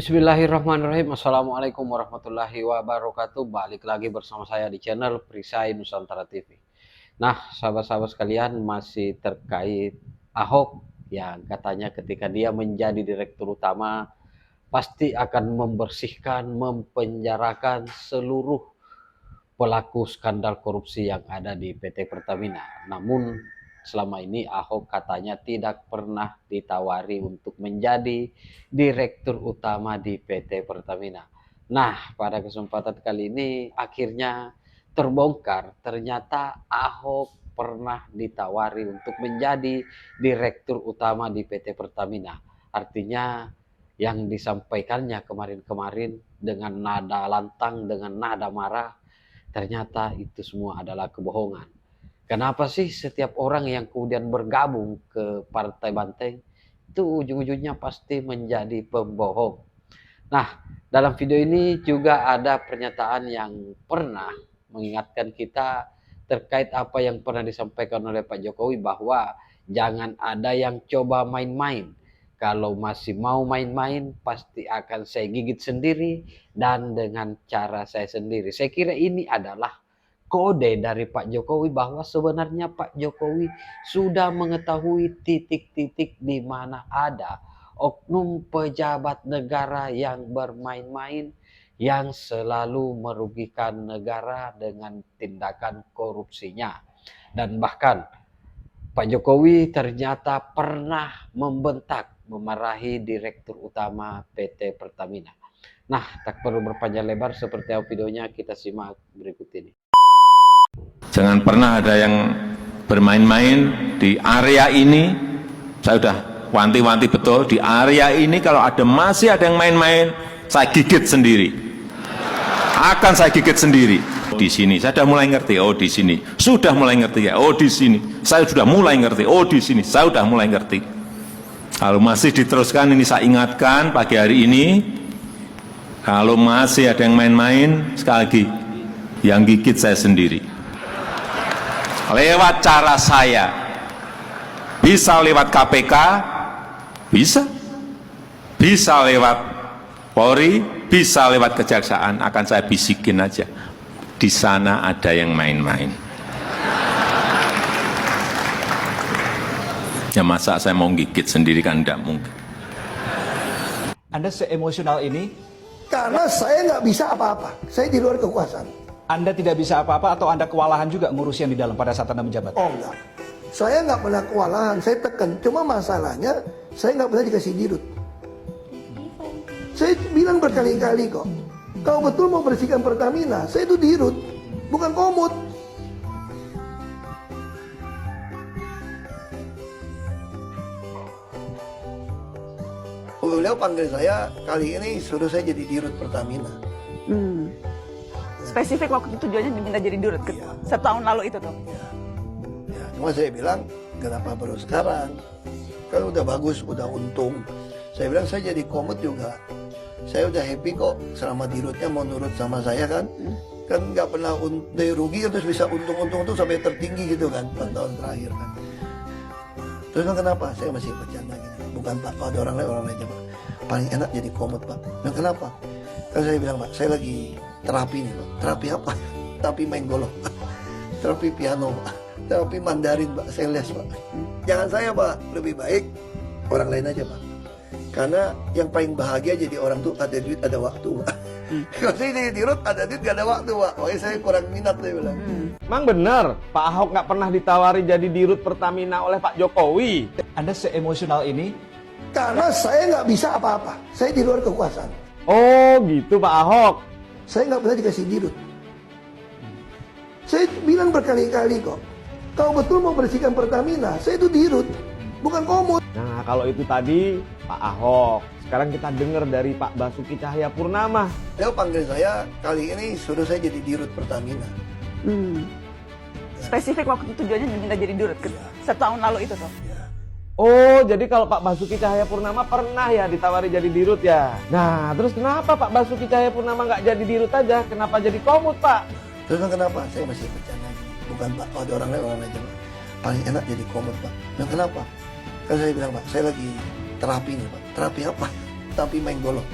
Bismillahirrahmanirrahim. Assalamualaikum warahmatullahi wabarakatuh. Balik lagi bersama saya di channel Perisai Nusantara TV. Nah, sahabat-sahabat sekalian, masih terkait Ahok yang katanya ketika dia menjadi direktur utama pasti akan membersihkan, mempenjarakan seluruh pelaku skandal korupsi yang ada di PT Pertamina. Namun selama ini Ahok katanya tidak pernah ditawari untuk menjadi direktur utama di PT Pertamina. Nah, pada kesempatan kali ini akhirnya terbongkar, ternyata Ahok pernah ditawari untuk menjadi direktur utama di PT Pertamina. Artinya yang disampaikannya kemarin-kemarin dengan nada lantang, dengan nada marah, ternyata itu semua adalah kebohongan. Kenapa sih setiap orang yang kemudian bergabung ke Partai Banteng itu ujung-ujungnya pasti menjadi pembohong? Nah, dalam video ini juga ada pernyataan yang pernah mengingatkan kita terkait apa yang pernah disampaikan oleh Pak Jokowi bahwa jangan ada yang coba main-main. Kalau masih mau main-main pasti akan saya gigit sendiri dan dengan cara saya sendiri. Saya kira ini adalah kode dari Pak Jokowi bahwa sebenarnya Pak Jokowi sudah mengetahui titik-titik di mana ada oknum pejabat negara yang bermain-main, yang selalu merugikan negara dengan tindakan korupsinya. Dan bahkan Pak Jokowi ternyata pernah membentak, memarahi direktur utama PT Pertamina. Nah, tak perlu berpanjang lebar, seperti apa videonya kita simak berikut ini. Jangan pernah ada yang bermain-main di area ini. Saya sudah wanti-wanti betul, di area ini kalau masih ada yang main-main, saya gigit sendiri. Akan saya gigit sendiri. Di sini saya sudah mulai ngerti, oh di sini. Sudah mulai ngerti ya, oh di sini. Saya sudah mulai ngerti, oh di sini. Saya sudah mulai ngerti. Kalau masih diteruskan, ini saya ingatkan pagi hari ini, kalau masih ada yang main-main, sekali lagi, yang gigit saya sendiri. Lewat cara saya, bisa lewat KPK, bisa lewat Polri, bisa lewat Kejaksaan, akan saya bisikin aja. Di sana ada yang main-main. Ya masa saya mau gigit sendiri kan enggak mungkin. Anda seemosional ini? Karena saya nggak bisa apa-apa. Saya di luar kekuasaan. Anda tidak bisa apa-apa atau Anda kewalahan juga ngurus yang di dalam pada saat Anda menjabat? Oh enggak. Saya nggak pernah kewalahan. Saya tekan. Cuma masalahnya saya nggak pernah dikasih dirut. Saya bilang berkali-kali kok. Kalau betul mau bersihkan Pertamina, saya itu dirut, bukan komut. Beliau panggil saya kali ini suruh saya jadi dirut Pertamina. Spesifik waktu tujuannya diminta jadi dirut setahun lalu itu tuh. Ya, cuma saya bilang kenapa baru sekarang? Kan udah bagus, udah untung. Saya bilang saya jadi komut juga. Saya udah happy kok selama dirutnya mau nurut sama saya kan. Kan nggak pernah dari rugi terus bisa untung-untung tuh sampai tertinggi gitu kan 4 tahun terakhir kan. Terus kan kenapa? Saya masih bercanda gitu. Bukan Pak, ada orang lain aja Pak. Paling enak jadi komut Pak. Nah kenapa? Kan saya bilang Pak, saya lagi terapi nih Pak. Terapi apa? Terapi main golok. Terapi piano Pak. Terapi Mandarin Pak. Saya les Pak. Jangan saya Pak. Lebih baik orang lain aja Pak. Karena yang paling bahagia jadi orang tuh ada duit, ada waktu Pak. Kalau saya jadi dirut, ada duit, gak ada waktu Pak. Pokoknya saya kurang minat saya bilang. Emang benar Pak Ahok nggak pernah ditawari jadi dirut Pertamina oleh Pak Jokowi? Anda seemosional ini? Karena saya nggak bisa apa-apa. Saya di luar kekuasaan. Oh gitu Pak Ahok. Saya nggak pernah dikasih dirut. Saya bilang berkali-kali kok. Kalau betul mau bersihkan Pertamina, saya itu dirut, bukan komut. Nah kalau itu tadi Pak Ahok. Sekarang kita dengar dari Pak Basuki Cahayapurnama. Dia panggil saya kali ini suruh saya jadi dirut Pertamina. Spesifik waktu tujuannya diminta jadi dirut setahun lalu itu tuh. Oh jadi kalau Pak Basuki Cahayapurnama pernah ya ditawari jadi dirut ya. Nah terus kenapa Pak Basuki Cahayapurnama nggak jadi dirut aja? Kenapa jadi komut Pak? Terus kan kenapa? Saya masih bercanda. Bukan Pak, ada orang lain aja Pak. Paling enak jadi komut Pak. Nah kenapa? Kan saya bilang Pak, saya lagi terapi nih Pak. Terapi apa? Terapi main golok.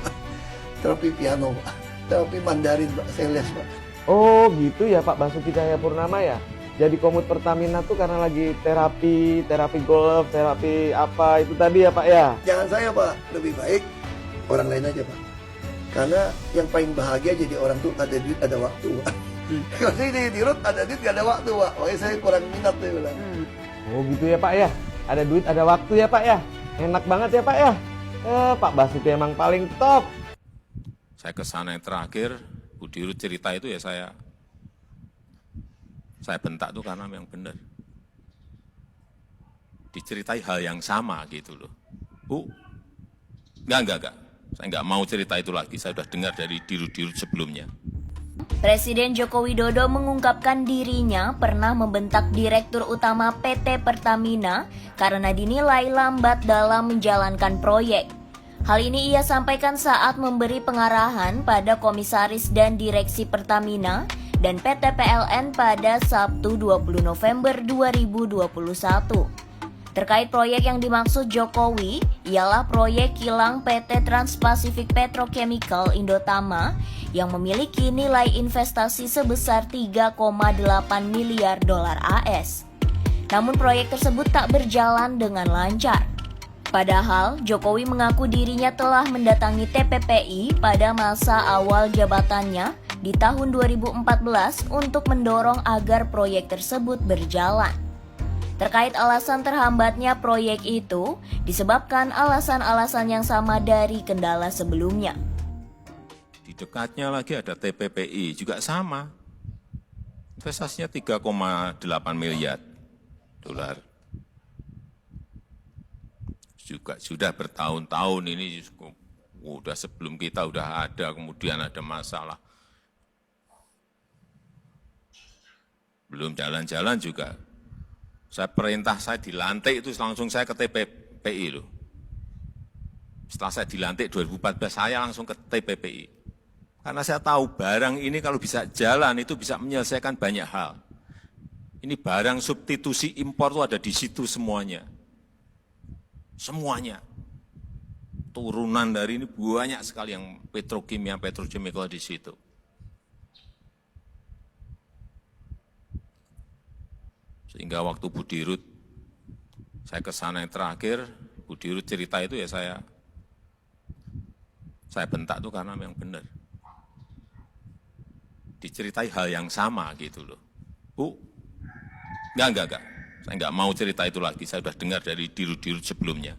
terapi piano, Pak. Terapi Mandarin, Pak. Saya les, Pak. Oh gitu ya Pak Basuki Cahayapurnama ya. Jadi komut Pertamina tuh karena lagi terapi golf, terapi apa itu tadi ya Pak ya. Jangan saya, Pak. Lebih baik orang lain aja, Pak. Karena yang paling bahagia jadi orang tuh ada duit, ada waktu, Pak. Kalau saya di Dirut ada duit, gak ada waktu, Pak. Makanya saya kurang minat tuh bilang. Oh gitu ya Pak ya. Ada duit, ada waktu ya Pak ya. Enak banget ya Pak ya. Pak Basuki emang paling top. Saya ke sana yang terakhir, Bu Dirut cerita itu ya saya bentak tuh karena memang benar. Diceritai hal yang sama gitu loh. Bu, enggak. Saya enggak mau cerita itu lagi, saya sudah dengar dari Dirut-Dirut sebelumnya. Presiden Joko Widodo mengungkapkan dirinya pernah membentak Direktur Utama PT Pertamina karena dinilai lambat dalam menjalankan proyek. Hal ini ia sampaikan saat memberi pengarahan pada komisaris dan direksi Pertamina dan PT PLN pada Sabtu 20 November 2021. Terkait proyek yang dimaksud Jokowi, ialah proyek kilang PT Trans-Pacific Petrochemical Indotama yang memiliki nilai investasi sebesar 3,8 miliar dolar AS. Namun proyek tersebut tak berjalan dengan lancar. Padahal Jokowi mengaku dirinya telah mendatangi TPPI pada masa awal jabatannya di tahun 2014 untuk mendorong agar proyek tersebut berjalan. Terkait alasan terhambatnya proyek itu disebabkan alasan-alasan yang sama dari kendala sebelumnya. Di dekatnya lagi ada TPPI, juga sama. Investasinya 3,8 miliar dolar. Juga sudah bertahun-tahun ini, udah sebelum kita udah ada, kemudian ada masalah. Belum jalan-jalan juga. Saya perintah saya dilantik itu langsung saya ke TPPI loh. Setelah saya dilantik 2014 saya langsung ke TPPI. Karena saya tahu barang ini kalau bisa jalan itu bisa menyelesaikan banyak hal. Ini barang substitusi impor itu ada di situ semuanya. Semuanya. Turunan dari ini banyak sekali yang petrokimia, petrochemical di situ. Sehingga waktu Bu Dirut, saya ke sana yang terakhir, Bu Dirut cerita itu ya saya bentak tuh karena memang benar. Diceritai hal yang sama gitu loh. Bu, enggak. Saya enggak mau cerita itu lagi, saya sudah dengar dari Dirut-Dirut sebelumnya.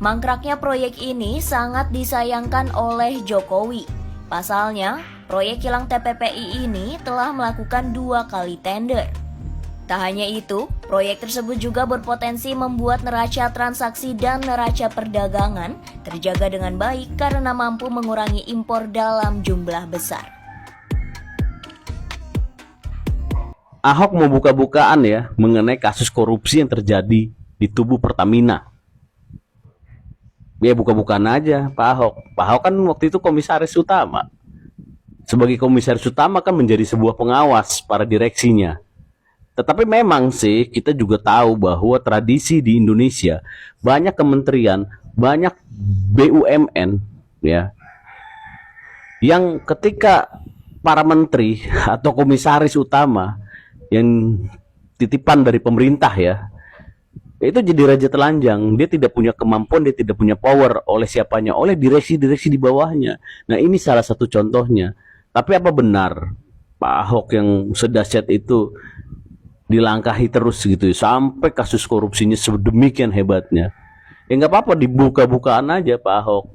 Mangkraknya proyek ini sangat disayangkan oleh Jokowi. Pasalnya, proyek kilang TPPI ini telah melakukan 2 kali tender. Tak hanya itu, proyek tersebut juga berpotensi membuat neraca transaksi dan neraca perdagangan terjaga dengan baik karena mampu mengurangi impor dalam jumlah besar. Ahok mau buka-bukaan ya mengenai kasus korupsi yang terjadi di tubuh Pertamina. Ya buka-bukaan aja Pak Ahok. Pak Ahok kan waktu itu komisaris utama. Sebagai komisaris utama kan menjadi sebuah pengawas para direksinya. Tetapi memang sih kita juga tahu bahwa tradisi di Indonesia banyak kementerian, banyak BUMN ya, yang ketika para menteri atau komisaris utama yang titipan dari pemerintah ya, itu jadi raja telanjang. Dia tidak punya kemampuan, dia tidak punya power oleh siapanya, oleh direksi-direksi di bawahnya. Nah ini salah satu contohnya. Tapi apa benar Pak Ahok yang sedahsyat itu dilangkahi terus gitu sampai kasus korupsinya sedemikian hebatnya? Ya nggak apa-apa, dibuka-bukaan aja Pak Ahok.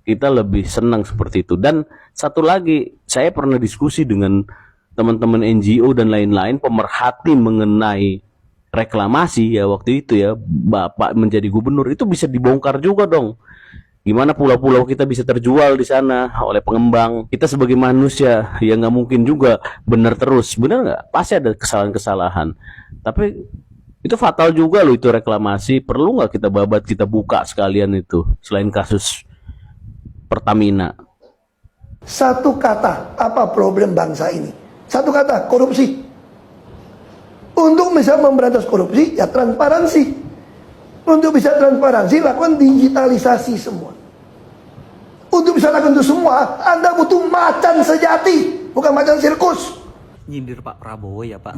Kita lebih senang seperti itu. Dan satu lagi, saya pernah diskusi dengan teman-teman NGO dan lain-lain pemerhati mengenai reklamasi ya waktu itu ya, Bapak menjadi gubernur itu bisa dibongkar juga dong. Gimana pulau-pulau kita bisa terjual di sana oleh pengembang? Kita sebagai manusia ya nggak mungkin juga benar terus, benar nggak? Pasti ada kesalahan-kesalahan. Tapi itu fatal juga loh itu reklamasi. Perlu nggak kita babat, kita buka sekalian itu selain kasus Pertamina? Satu kata, apa problem bangsa ini? Satu kata, korupsi. Untuk bisa memberantas korupsi, ya transparansi. Untuk bisa transparansi, lakukan digitalisasi semua. Untuk bisa lakukan itu semua, Anda butuh macan sejati, bukan macan sirkus. Nyindir Pak Prabowo ya Pak.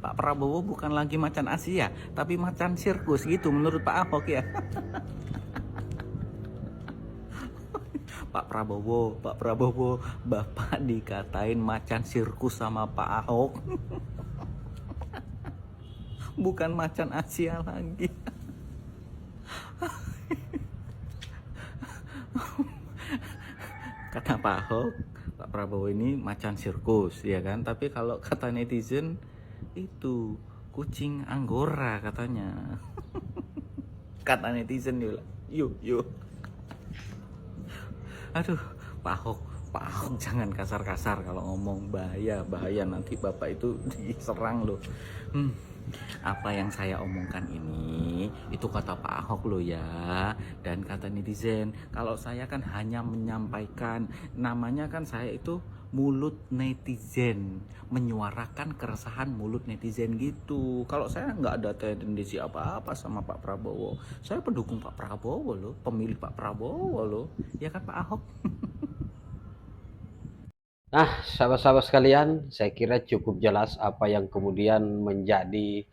Pak Prabowo bukan lagi macan Asia, tapi macan sirkus gitu menurut Pak Ahok ya. Pak Prabowo, Bapak dikatain macan sirkus sama Pak Ahok. Bukan macan Asia lagi. Kata Pak Ahok, Pak Prabowo ini macan sirkus, ya kan? Tapi kalau kata netizen itu kucing Anggora katanya. Kata netizen dia, yuk. Aduh, Pak Ahok jangan kasar-kasar kalau ngomong, bahaya nanti Bapak itu diserang loh. Apa yang saya omongkan ini itu kata Pak Ahok loh ya, dan kata netizen. Kalau saya kan hanya menyampaikan, namanya kan saya itu mulut netizen, menyuarakan keresahan mulut netizen gitu. Kalau saya nggak ada tendensi apa-apa sama Pak Prabowo, saya pendukung Pak Prabowo loh, pemilih Pak Prabowo loh, ya kan Pak Ahok. Nah, sahabat-sahabat sekalian, saya kira cukup jelas apa yang kemudian menjadi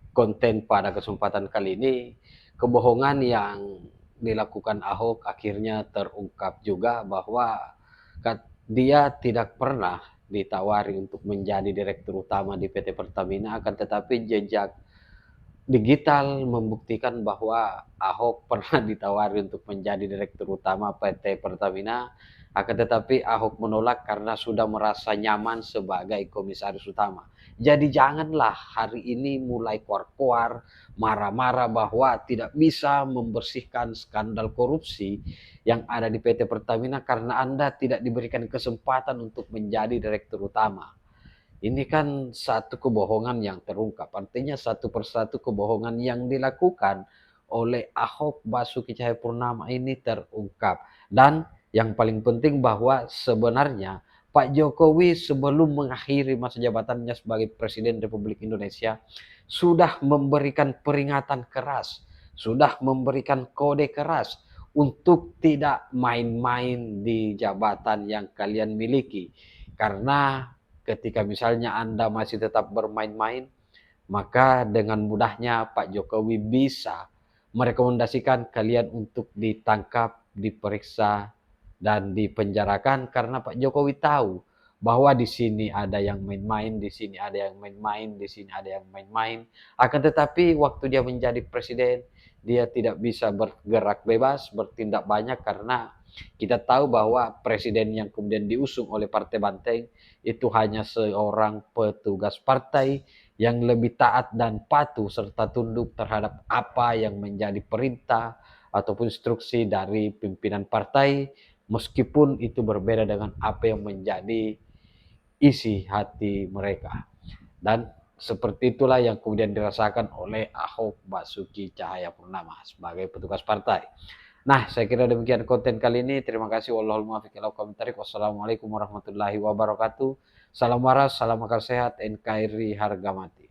konten pada kesempatan kali ini. Kebohongan yang dilakukan Ahok akhirnya terungkap juga bahwa dia tidak pernah ditawari untuk menjadi direktur utama di PT Pertamina, akan tetapi jejak digital membuktikan bahwa Ahok pernah ditawari untuk menjadi direktur utama PT Pertamina, akan tetapi Ahok menolak karena sudah merasa nyaman sebagai komisaris utama. Jadi janganlah hari ini mulai kuar-kuar, marah-marah bahwa tidak bisa membersihkan skandal korupsi yang ada di PT Pertamina karena Anda tidak diberikan kesempatan untuk menjadi direktur utama. Ini kan satu kebohongan yang terungkap, artinya satu persatu kebohongan yang dilakukan oleh Ahok Basuki Cahayapurnama ini terungkap. Dan yang paling penting bahwa sebenarnya Pak Jokowi sebelum mengakhiri masa jabatannya sebagai Presiden Republik Indonesia sudah memberikan peringatan keras, sudah memberikan kode keras untuk tidak main-main di jabatan yang kalian miliki. Karena ketika misalnya Anda masih tetap bermain-main, maka dengan mudahnya Pak Jokowi bisa merekomendasikan kalian untuk ditangkap, diperiksa, dan dipenjarakan karena Pak Jokowi tahu bahwa di sini ada yang main-main, di sini ada yang main-main, di sini ada yang main-main. Akan tetapi waktu dia menjadi presiden, dia tidak bisa bergerak bebas, bertindak banyak karena kita tahu bahwa presiden yang kemudian diusung oleh Partai Banteng itu hanya seorang petugas partai yang lebih taat dan patuh serta tunduk terhadap apa yang menjadi perintah ataupun instruksi dari pimpinan partai, meskipun itu berbeda dengan apa yang menjadi isi hati mereka. Dan seperti itulah yang kemudian dirasakan oleh Ahok Basuki Cahayapurnama sebagai petugas partai. Nah, saya kira demikian konten kali ini. Terima kasih. Wallahul muwaffiq ila aqwamit thoriq. Wassalamualaikum warahmatullahi wabarakatuh. Salam waras, salam akal sehat, NKRI harga mati.